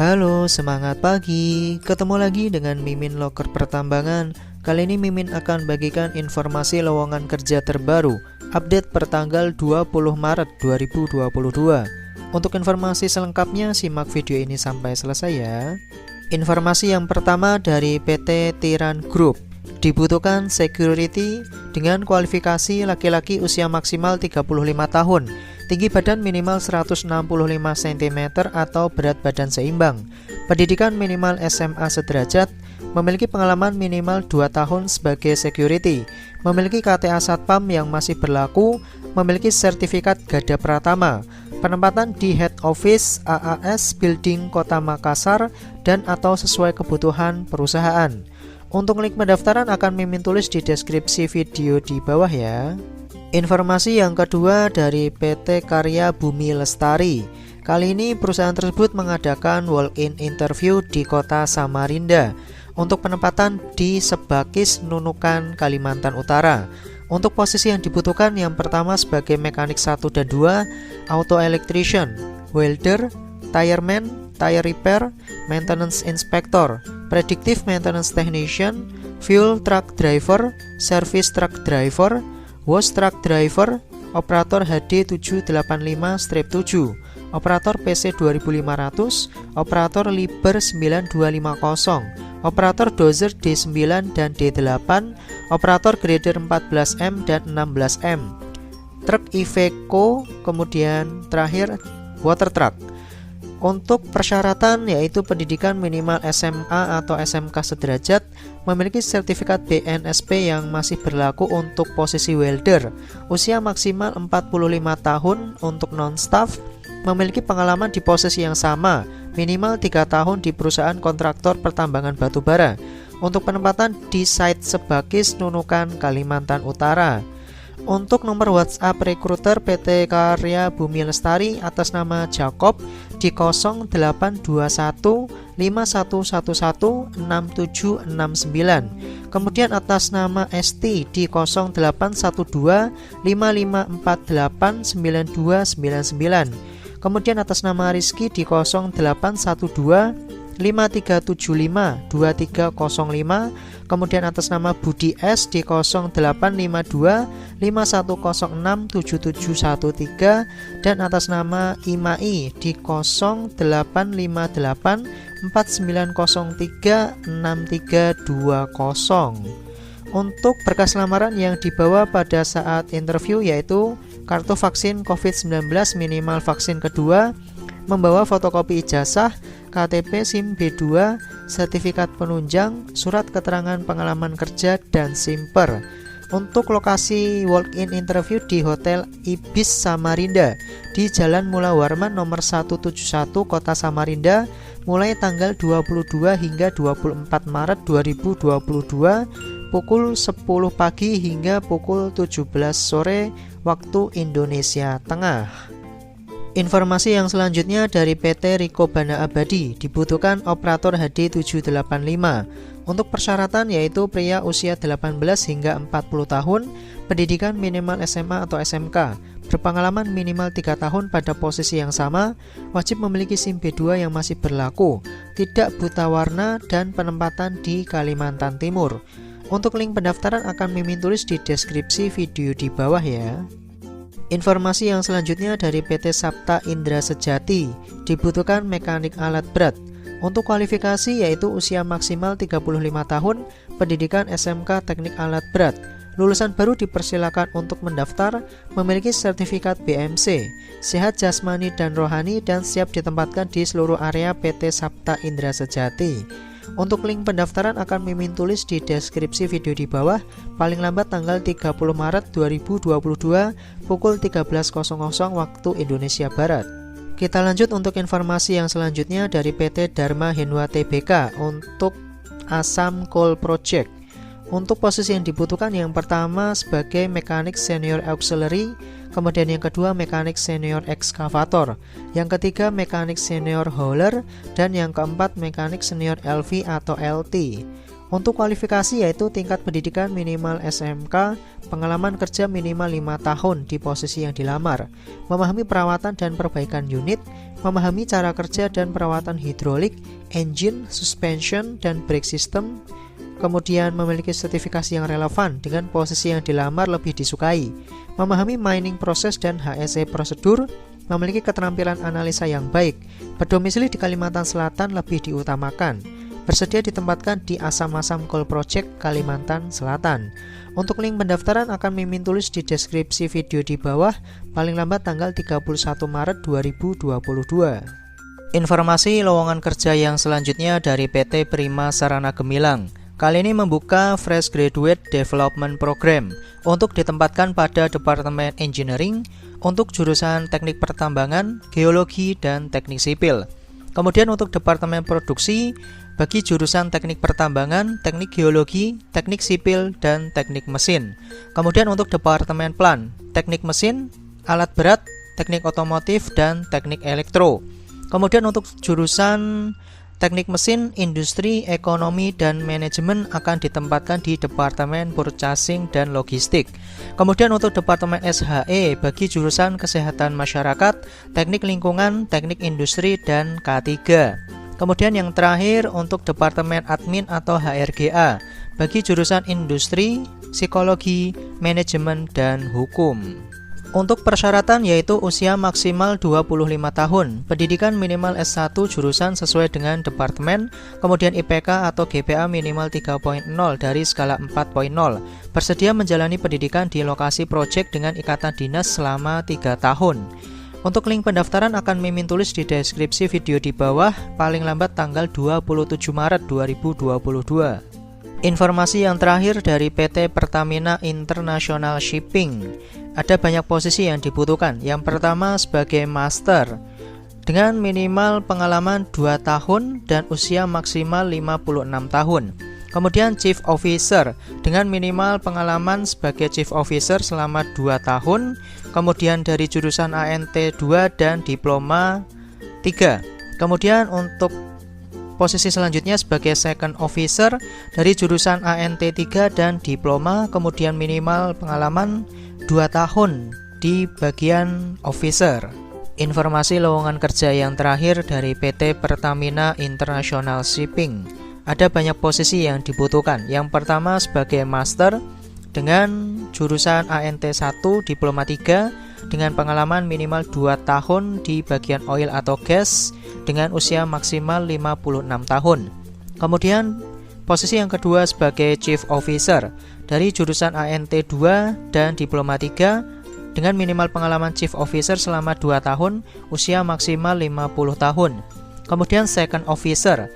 Halo, semangat pagi. Ketemu lagi dengan Mimin Loker Pertambangan. Kali ini Mimin akan bagikan informasi lowongan kerja terbaru, update pertanggal 20 Maret 2022. Untuk informasi selengkapnya, simak video ini sampai selesai ya. Informasi yang pertama dari PT Tiran Group. Dibutuhkan security dengan kualifikasi laki-laki usia maksimal 35 tahun, tinggi badan minimal 165 cm atau berat badan seimbang, pendidikan minimal SMA sederajat, memiliki pengalaman minimal 2 tahun sebagai security, memiliki KTA Satpam yang masih berlaku, memiliki sertifikat Garda Pratama, penempatan di Head Office AAS Building Kota Makassar dan atau sesuai kebutuhan perusahaan. Untuk link pendaftaran akan Mimin tulis di deskripsi video di bawah ya. Informasi yang kedua dari PT Karya Bumi Lestari. Kali ini perusahaan tersebut mengadakan walk-in interview di kota Samarinda untuk penempatan di Sebakis, Nunukan, Kalimantan Utara. Untuk posisi yang dibutuhkan yang pertama sebagai mekanik 1 dan 2, auto electrician, welder, tireman, tire repair, maintenance inspector, predictive maintenance technician, fuel truck driver, service truck driver, wash truck driver, operator HD 785-7, operator PC 2500, operator Liber 9250, operator dozer D9 dan D8, operator grader 14M dan 16M, truk Iveco, kemudian terakhir water truck. Untuk persyaratan yaitu pendidikan minimal SMA atau SMK sederajat, memiliki sertifikat BNSP yang masih berlaku untuk posisi welder, usia maksimal 45 tahun untuk non-staff, memiliki pengalaman di posisi yang sama, minimal 3 tahun di perusahaan kontraktor pertambangan batubara, untuk penempatan di site Sebakis, Nunukan, Kalimantan Utara. Untuk nomor WhatsApp rekruter PT Karya Bumi Lestari atas nama Jakob di 0821 5111 6769. Kemudian atas nama Esti di 0812 5548 9299. Kemudian atas nama Rizky di 0812 5375 2305. Kemudian atas nama Budi S di 0852 5106 7713 dan atas nama Imai di 0858 4903 6320. Untuk berkas lamaran yang dibawa pada saat interview yaitu kartu vaksin COVID-19 minimal vaksin kedua, membawa fotokopi ijazah, KTP SIM B2, sertifikat penunjang, surat keterangan pengalaman kerja, dan SIMPER. Untuk lokasi walk-in interview di Hotel Ibis Samarinda di Jalan Mula Warman nomor 171 Kota Samarinda mulai tanggal 22 hingga 24 Maret 2022 pukul 10 pagi hingga pukul 17 sore waktu Indonesia Tengah. Informasi yang selanjutnya dari PT Riko Bana Abadi. Dibutuhkan operator HD 785. Untuk persyaratan yaitu pria usia 18 hingga 40 tahun, pendidikan minimal SMA atau SMK, berpengalaman minimal 3 tahun pada posisi yang sama, wajib memiliki SIM B2 yang masih berlaku, tidak buta warna, dan penempatan di Kalimantan Timur. Untuk link pendaftaran akan Mimin tulis di deskripsi video di bawah ya. Informasi yang selanjutnya dari PT Sapta Indra Sejati. Dibutuhkan mekanik alat berat. Untuk kualifikasi yaitu usia maksimal 35 tahun, pendidikan SMK Teknik Alat Berat. Lulusan baru dipersilakan untuk mendaftar, memiliki sertifikat BMC, sehat jasmani dan rohani, dan siap ditempatkan di seluruh area PT Sapta Indra Sejati. Untuk link pendaftaran akan Mimin tulis di deskripsi video di bawah, paling lambat tanggal 30 Maret 2022 pukul 13.00 waktu Indonesia Barat. Kita lanjut untuk informasi yang selanjutnya dari PT Dharma Henwa Tbk untuk Asam Coal Project. Untuk posisi yang dibutuhkan yang pertama sebagai mekanik senior auxiliary, kemudian yang kedua mekanik senior ekskavator, yang ketiga mekanik senior hauler, dan yang keempat mekanik senior LV atau LT. Untuk kualifikasi yaitu tingkat pendidikan minimal SMK, pengalaman kerja minimal 5 tahun di posisi yang dilamar, memahami perawatan dan perbaikan unit, memahami cara kerja dan perawatan hidrolik, engine, suspension, dan brake system, kemudian memiliki sertifikasi yang relevan dengan posisi yang dilamar lebih disukai, memahami mining proses dan HSE prosedur, memiliki keterampilan analisa yang baik, berdomisili di Kalimantan Selatan lebih diutamakan, bersedia ditempatkan di Asam-Asam Coal Project, Kalimantan Selatan. Untuk link pendaftaran akan Mimin tulis di deskripsi video di bawah, paling lambat tanggal 31 Maret 2022. Informasi lowongan kerja yang selanjutnya dari PT Prima Sarana Gemilang. Kali ini membuka Fresh Graduate Development Program untuk ditempatkan pada Departemen Engineering untuk jurusan Teknik Pertambangan, Geologi, dan Teknik Sipil. Kemudian untuk Departemen Produksi bagi jurusan Teknik Pertambangan, Teknik Geologi, Teknik Sipil, dan Teknik Mesin. Kemudian untuk Departemen Plan, Teknik Mesin, Alat Berat, Teknik Otomotif, dan Teknik Elektro. Kemudian untuk jurusan Teknik Mesin, Industri, Ekonomi, dan Manajemen akan ditempatkan di Departemen Purchasing dan Logistik. Kemudian untuk Departemen SHE bagi jurusan Kesehatan Masyarakat, Teknik Lingkungan, Teknik Industri, dan K3. Kemudian yang terakhir untuk Departemen Admin atau HRGA bagi jurusan Industri, Psikologi, Manajemen, dan Hukum. Untuk persyaratan yaitu usia maksimal 25 tahun, pendidikan minimal S1 jurusan sesuai dengan departemen, kemudian IPK atau GPA minimal 3.0 dari skala 4.0, bersedia menjalani pendidikan di lokasi proyek dengan ikatan dinas selama 3 tahun. Untuk link pendaftaran akan Mimin tulis di deskripsi video di bawah, paling lambat tanggal 27 Maret 2022. Informasi yang terakhir dari PT Pertamina International Shipping. Ada banyak posisi yang dibutuhkan. Yang pertama sebagai master dengan minimal pengalaman 2 tahun dan usia maksimal 56 tahun. Kemudian Chief Officer dengan minimal pengalaman sebagai Chief Officer selama 2 tahun. Kemudian dari jurusan ANT 2 dan Diploma 3. Kemudian untuk posisi selanjutnya sebagai Second Officer dari jurusan ANT 3 dan Diploma, kemudian minimal pengalaman 2 tahun di bagian Officer. Informasi lowongan kerja yang terakhir dari PT Pertamina International Shipping. Ada banyak posisi yang dibutuhkan. Yang pertama sebagai Master dengan jurusan ANT 1 Diploma 3 dengan pengalaman minimal 2 tahun di bagian oil atau gas dengan usia maksimal 56 tahun. Kemudian posisi yang kedua sebagai Chief Officer dari jurusan ANT 2 dan Diploma 3 dengan minimal pengalaman Chief Officer selama 2 tahun, usia maksimal 50 tahun. Kemudian Second Officer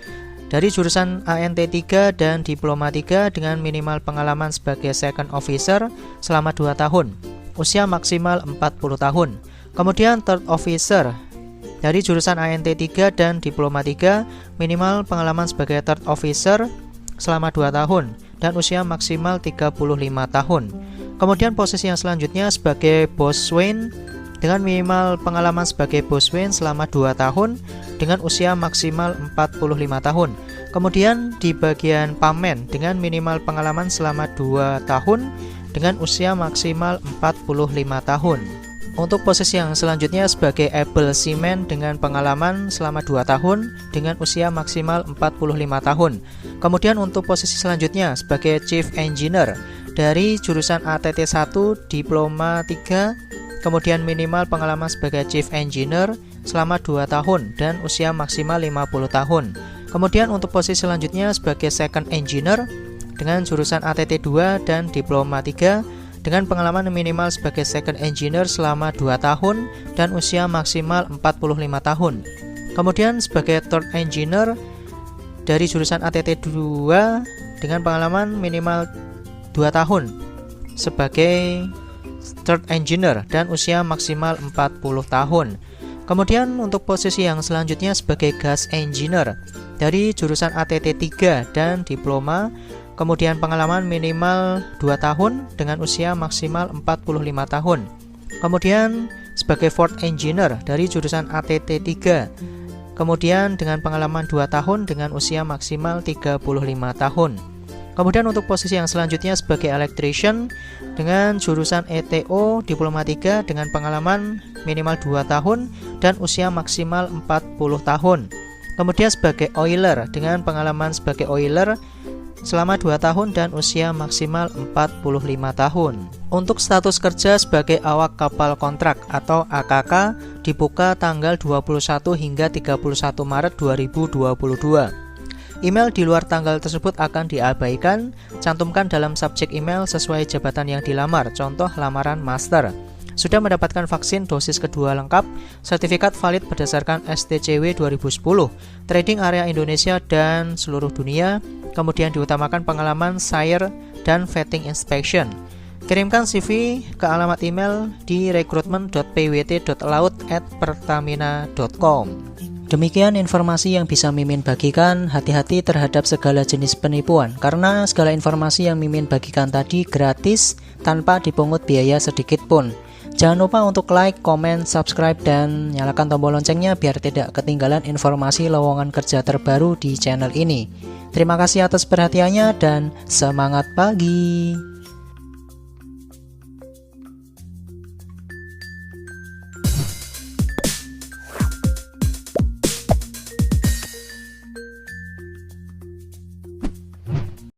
dari jurusan ANT 3 dan Diploma 3 dengan minimal pengalaman sebagai Second Officer selama 2 tahun, usia maksimal 40 tahun. Kemudian Third Officer dari jurusan ANT 3 dan Diploma 3 minimal pengalaman sebagai Third Officer selama 2 tahun dan usia maksimal 35 tahun. Kemudian posisi yang selanjutnya sebagai Boatswain dengan minimal pengalaman sebagai Boatswain selama 2 tahun dengan usia maksimal 45 tahun. Kemudian di bagian Pamen dengan minimal pengalaman selama 2 tahun dengan usia maksimal 45 tahun. Untuk posisi yang selanjutnya sebagai Able Seaman dengan pengalaman selama 2 tahun dengan usia maksimal 45 tahun. Kemudian untuk posisi selanjutnya sebagai Chief Engineer dari jurusan ATT 1 Diploma 3, kemudian minimal pengalaman sebagai Chief Engineer selama 2 tahun dan usia maksimal 50 tahun. Kemudian untuk posisi selanjutnya sebagai Second Engineer dengan jurusan ATT 2 dan Diploma 3 dengan pengalaman minimal sebagai Second Engineer selama 2 tahun dan usia maksimal 45 tahun. Kemudian sebagai Third Engineer dari jurusan ATT 2 dengan pengalaman minimal 2 tahun sebagai Third Engineer dan usia maksimal 40 tahun. Kemudian untuk posisi yang selanjutnya sebagai Gas Engineer dari jurusan ATT 3 dan Diploma, kemudian pengalaman minimal 2 tahun dengan usia maksimal 45 tahun. Kemudian sebagai Fourth Engineer dari jurusan ATT 3, kemudian dengan pengalaman 2 tahun dengan usia maksimal 35 tahun. Kemudian untuk posisi yang selanjutnya sebagai electrician dengan jurusan ETO Diploma 3 dengan pengalaman minimal 2 tahun dan usia maksimal 40 tahun. Kemudian sebagai oiler dengan pengalaman sebagai oiler selama 2 tahun dan usia maksimal 45 tahun. Untuk status kerja sebagai awak kapal kontrak atau AKK dibuka tanggal 21 hingga 31 Maret 2022. Email di luar tanggal tersebut akan diabaikan. Cantumkan dalam subjek email sesuai jabatan yang dilamar, contoh lamaran master. Sudah mendapatkan vaksin dosis kedua lengkap, sertifikat valid berdasarkan STCW 2010, trading area Indonesia dan seluruh dunia, kemudian diutamakan pengalaman sire dan vetting inspection. Kirimkan CV ke alamat email di recruitment.pwt.laut@pertamina.com. Demikian informasi yang bisa Mimin bagikan. Hati-hati terhadap segala jenis penipuan, karena segala informasi yang Mimin bagikan tadi gratis tanpa dipungut biaya sedikit pun. Jangan lupa untuk like, komen, subscribe, dan nyalakan tombol loncengnya biar tidak ketinggalan informasi lowongan kerja terbaru di channel ini. Terima kasih atas perhatiannya dan semangat pagi!